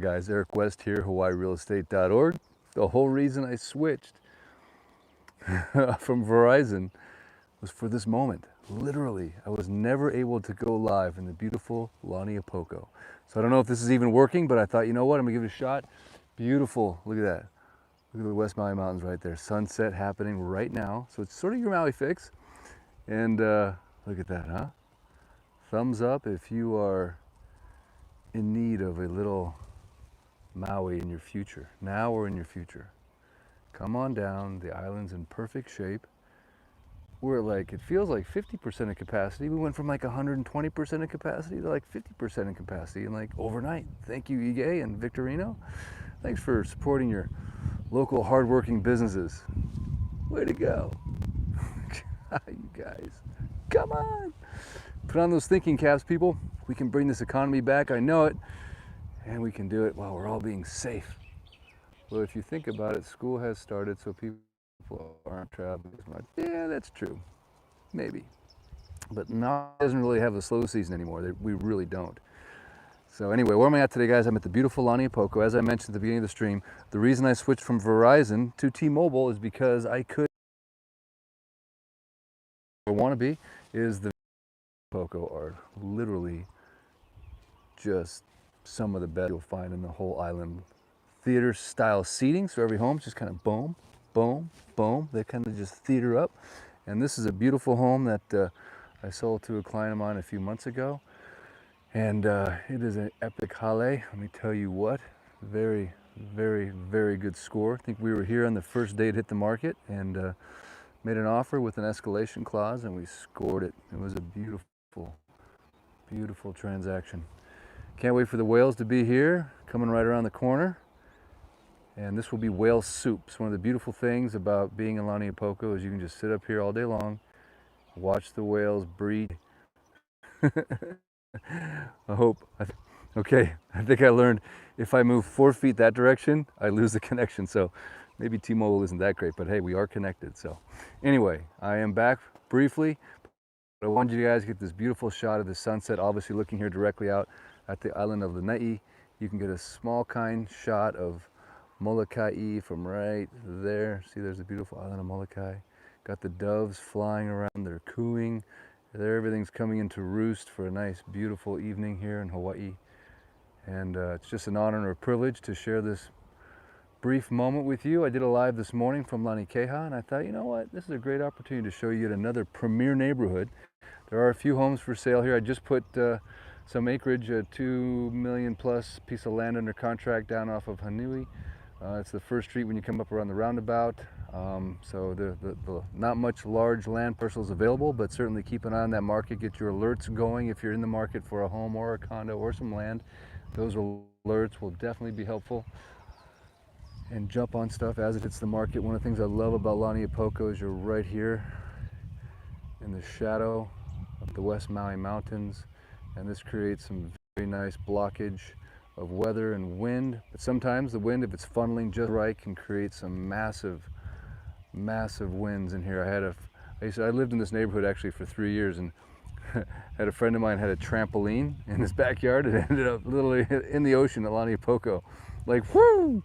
Guys, Eric West here, HawaiiRealEstate.org. The whole reason I switched from Verizon was for this moment. Literally, I was never able to go live in the beautiful Launiupoko. So I don't know if this is even working, but I thought, you know what, I'm gonna give it a shot. Beautiful, look at that. Look at the West Maui Mountains right there. Sunset happening right now. So it's sort of your Maui fix. And look at that, huh? Thumbs up if you are in need of a little Maui in your future, now or in your future. Come on down, the island's in perfect shape. We're like, it feels like 50% of capacity. We went from like 120% of capacity to like 50% of capacity in like overnight. Thank you, Ige and Victorino. Thanks for supporting your local hardworking businesses. Way to go. You guys, come on. Put on those thinking caps, people. We can bring this economy back, I know it. And we can do it while we're all being safe. Well, if you think about it, school has started, so people aren't traveling as much. Yeah, that's true. Maybe. But now it doesn't really have a slow season anymore. We really don't. So anyway, where am I at today, guys? I'm at the beautiful Launiupoko. As I mentioned at the beginning of the stream, the reason I switched from Verizon to T-Mobile is because I could, or want to be, is the Poco are literally just some of the best you'll find in the whole island. Theater style seating, so every home's just kind of boom, boom, boom. They kind of just theater up. And this is a beautiful home that I sold to a client of mine a few months ago. And it is an epic hale, let me tell you what. Very, very, very good score. I think we were here on the first day it hit the market and made an offer with an escalation clause and we scored it. It was a beautiful, beautiful transaction. Can't wait for the whales to be here, coming right around the corner. And this will be whale soup. So one of the beautiful things about being in Launiupoko is you can just sit up here all day long, watch the whales breed. Okay, I think I learned if I move 4 feet that direction, I lose the connection. So maybe T-Mobile isn't that great, but hey, we are connected. So anyway, I am back briefly. I wanted you guys to get this beautiful shot of the sunset, obviously looking here directly out at the island of Lanai. You can get a small kind shot of Molokai from right there. See, there's a beautiful island of Molokai. Got the doves flying around, they're cooing. There, everything's coming into roost for a nice, beautiful evening here in Hawaii. And it's just an honor and a privilege to share this brief moment with you. I did a live this morning from Lanikeha, and I thought, you know what, this is a great opportunity to show you yet another premier neighborhood. There are a few homes for sale here. I just put some acreage, a 2 million plus piece of land under contract down off of Hanui. It's the first street when you come up around the roundabout. So the not much large land parcels available, but certainly keep an eye on that market. Get your alerts going if you're in the market for a home or a condo or some land. Those alerts will definitely be helpful. And jump on stuff as it hits the market. One of the things I love about Launiupoko is you're right here in the shadow of the West Maui Mountains, and this creates some very nice blockage of weather and wind. But sometimes the wind, if it's funneling just right, can create some massive winds in here. I lived in this neighborhood actually for 3 years, and had a friend of mine had a trampoline in his backyard and ended up literally in the ocean at Launiupoko. Like, whoo!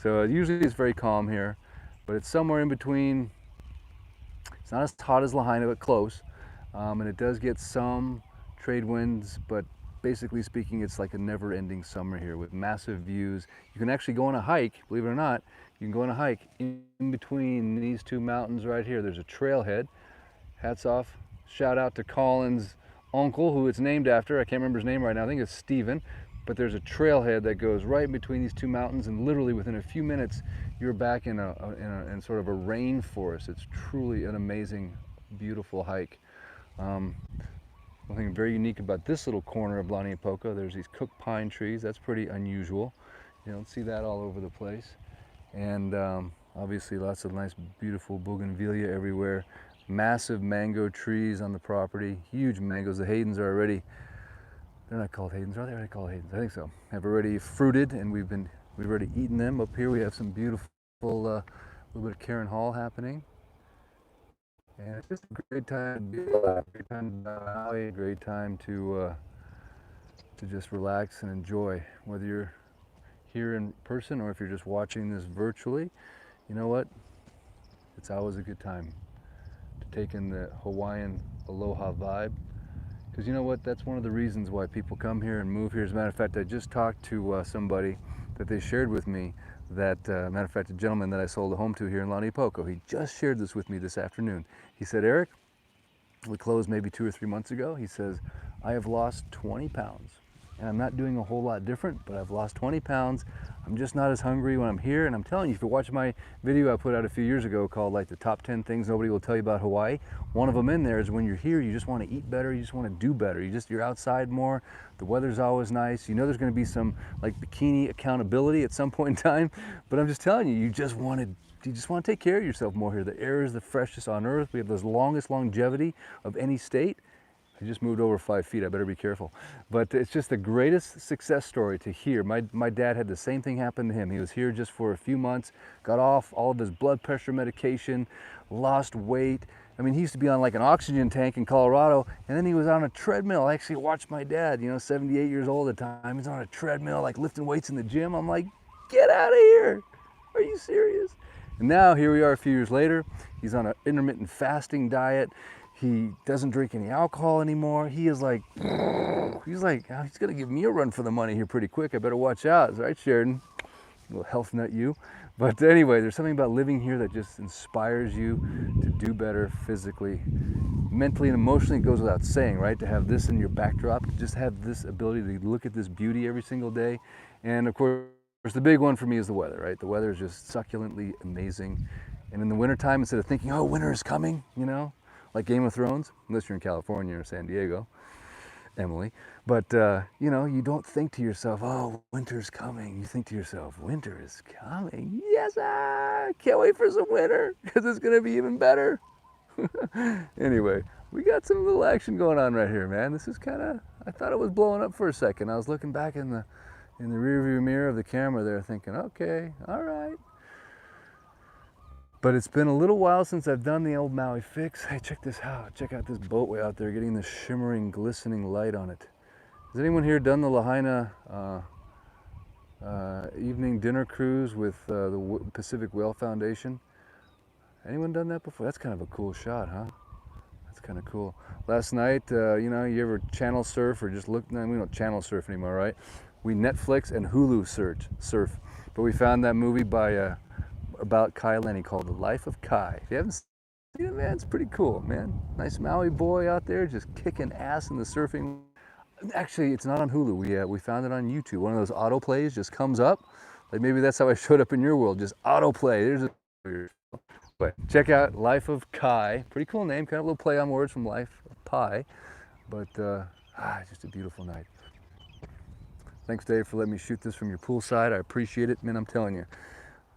So usually it's very calm here, but it's somewhere in between. It's not as hot as Lahaina, but close. And it does get some trade winds, but basically speaking, it's like a never-ending summer here with massive views. You can actually go on a hike, believe it or not. You can go on a hike in between these two mountains right here. There's a trailhead. Hats off. Shout out to Colin's uncle, who it's named after. I can't remember his name right now. I think it's Steven. But there's a trailhead that goes right in between these two mountains, and literally within a few minutes, you're back in sort of a rainforest. It's truly an amazing, beautiful hike. One thing very unique about this little corner of Launiupoko, there's these cook pine trees. That's pretty unusual. You don't see that all over the place. And obviously lots of nice, beautiful bougainvillea everywhere. Massive mango trees on the property, huge mangoes. The Haydens are already, they're not called Haydens, are they? Are they called Haydens? I think so. Have already fruited, and we've already eaten them. Up here we have some beautiful, little bit of Karen Hall happening. And it's just a great time to be alive, great time to be on Maui, a great time to just relax and enjoy. Whether you're here in person or if you're just watching this virtually, you know what? It's always a good time to take in the Hawaiian aloha vibe. Because you know what? That's one of the reasons why people come here and move here. As a matter of fact, I just talked to somebody that they shared with me that, matter of fact, a gentleman that I sold a home to here in Launiupoko, he just shared this with me this afternoon. He said, Eric, we closed maybe 2 or 3 months ago. He says, I have lost 20 pounds. And I'm not doing a whole lot different, but I've lost 20 pounds. I'm just not as hungry when I'm here. And I'm telling you, if you watch my video I put out a few years ago called like the top 10 things nobody will tell you about Hawaii, one of them in there is when you're here, you just want to eat better. You just want to do better. You're outside more. The weather's always nice. You know there's going to be some like bikini accountability at some point in time. But I'm just telling you, you just want to take care of yourself more here. The air is the freshest on earth. We have the longest longevity of any state. I just moved over 5 feet, I better be careful. But it's just the greatest success story to hear. My dad had the same thing happen to him. He was here just for a few months, got off all of his blood pressure medication, lost weight. I mean, he used to be on like an oxygen tank in Colorado, and then he was on a treadmill. I actually watched my dad, 78 years old at the time. He's on a treadmill, like lifting weights in the gym. I'm like, get out of here. Are you serious? And now here we are a few years later. He's on an intermittent fasting diet. He doesn't drink any alcohol anymore. He is like, he's gonna give me a run for the money here pretty quick. I better watch out, right, Sheridan? A little health nut you. But anyway, there's something about living here that just inspires you to do better physically, mentally, and emotionally. It goes without saying, right? To have this in your backdrop, to just have this ability to look at this beauty every single day. And of course, the big one for me is the weather, right? The weather is just succulently amazing. And in the wintertime, instead of thinking, oh, winter is coming, like Game of Thrones, unless you're in California or San Diego, Emily. But, you don't think to yourself, oh, winter's coming. You think to yourself, winter is coming. Yes, can't wait for some winter because it's going to be even better. Anyway, we got some little action going on right here, man. This is I thought it was blowing up for a second. I was looking back in the rearview mirror of the camera there thinking, okay, all right. But it's been a little while since I've done the old Maui fix. Hey, check this out. Check out this boat way out there getting this shimmering, glistening light on it. Has anyone here done the Lahaina evening dinner cruise with the Pacific Whale Foundation? Anyone done that before? That's kind of a cool shot, huh? That's kind of cool. Last night, you ever channel surf or just look? No, we don't channel surf anymore, right? We Netflix and Hulu surf. But we found that movie about Kai Lenny called The Life of Kai. If you haven't seen it, man, it's pretty cool, man. Nice Maui boy out there just kicking ass in the surfing. Actually, it's not on Hulu. We found it on YouTube. One of those autoplays just comes up. Like maybe that's how I showed up in your world, just autoplay. But check out Life of Kai. Pretty cool name, kind of a little play on words from Life of Pi. But just a beautiful night. Thanks, Dave, for letting me shoot this from your poolside. I appreciate it, man. I'm telling you,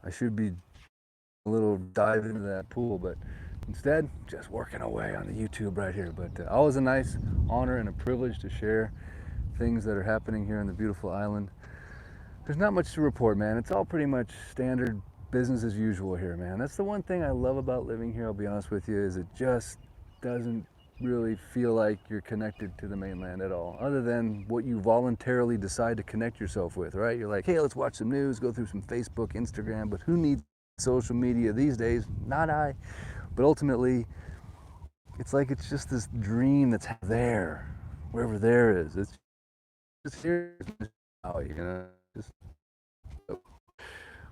I should be a little dive into that pool, but instead, just working away on the YouTube right here. But always a nice honor and a privilege to share things that are happening here on the beautiful island. There's not much to report, man. It's all pretty much standard business as usual here, man. That's the one thing I love about living here, I'll be honest with you, is it just doesn't really feel like you're connected to the mainland at all, other than what you voluntarily decide to connect yourself with, right? You're like, hey, let's watch some news, go through some Facebook, Instagram, but who needs social media these days? Not I. But ultimately, it's like it's just this dream that's there, wherever there is. It's just here,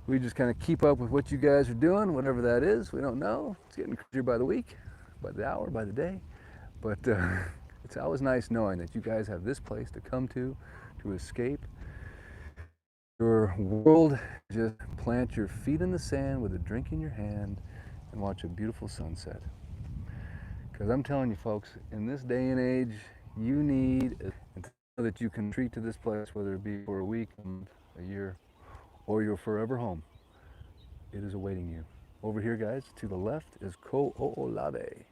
we just kind of keep up with what you guys are doing, whatever that is. We don't know. It's getting crazier by the week, by the hour, by the day. But it's always nice knowing that you guys have this place to come to escape your world. Just plant your feet in the sand with a drink in your hand and watch a beautiful sunset. Because I'm telling you folks, in this day and age, you need to know that you can retreat to this place, whether it be for a week, a month, a year, or your forever home. It is awaiting you. Over here, guys, to the left is Ko'olave.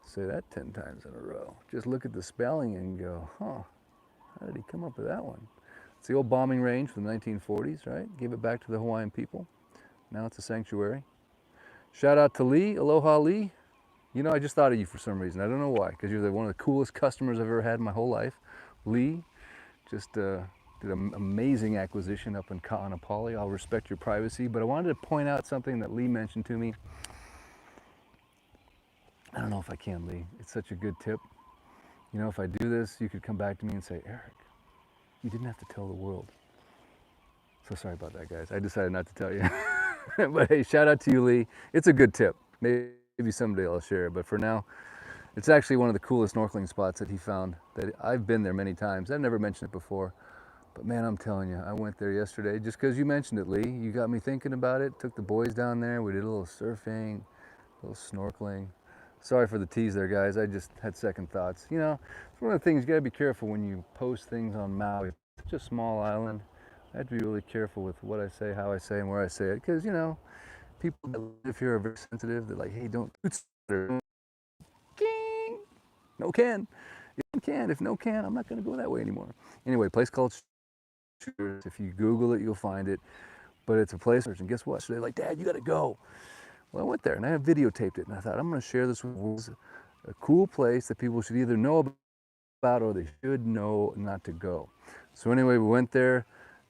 Say that 10 times in a row. Just look at the spelling and go, huh, how did he come up with that one? It's the old bombing range from the 1940s, right? Gave it back to the Hawaiian people. Now it's a sanctuary. Shout out to Lee, aloha Lee. I just thought of you for some reason. I don't know why, because you're one of the coolest customers I've ever had in my whole life. Lee, just did an amazing acquisition up in Ka'anapali. I'll respect your privacy, but I wanted to point out something that Lee mentioned to me. I don't know if I can, Lee. It's such a good tip. You know, if I do this, you could come back to me and say, Eric, you didn't have to tell the world. So sorry about that, guys. I decided not to tell you. But hey, shout out to you, Lee. It's a good tip. Maybe someday I'll share it. But for now, it's actually one of the coolest snorkeling spots that he found. That I've been there many times. I've never mentioned it before. But man, I'm telling you, I went there yesterday just because you mentioned it, Lee. You got me thinking about it. Took the boys down there. We did a little surfing, a little snorkeling. Sorry for the tease there, guys. I just had second thoughts. You know, it's one of the things you got to be careful when you post things on Maui. It's such a small island. I have to be really careful with what I say, how I say, and where I say it. Because, you know, people that live here are very sensitive. They're like, hey, don't no can. If can, if no can, I'm not going to go that way anymore. Anyway, place called if you Google it, you'll find it. But it's a place, and guess what? So they're like, Dad, you got to go. Well, I went there and I videotaped it, and I thought I'm going to share this with you. A cool place that people should either know about or they should know not to go. So anyway, we went there.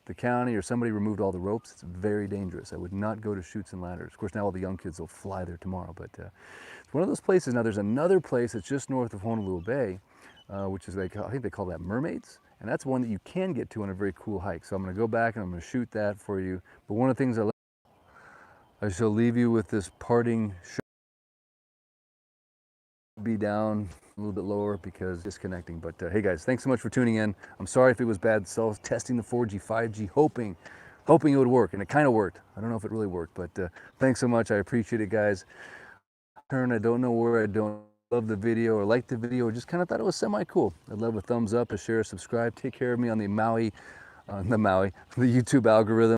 The county or somebody removed all the ropes. It's very dangerous. I would not go to chutes and ladders. Of course, now all the young kids will fly there tomorrow, but it's one of those places. Now there's another place that's just north of Honolulu Bay, which is like, I think they call that Mermaids. And that's one that you can get to on a very cool hike. So I'm going to go back and I'm going to shoot that for you. But one of the things I shall leave you with this parting shot. Be down a little bit lower because disconnecting. But hey guys, thanks so much for tuning in. I'm sorry if it was bad. So I was testing the 4G, 5G, hoping it would work, and it kind of worked. I don't know if it really worked, but thanks so much. I appreciate it, guys. I don't know where I don't love the video or like the video, or just kind of thought it was semi-cool. I'd love a thumbs up, a share, a subscribe. Take care of me on the YouTube algorithm.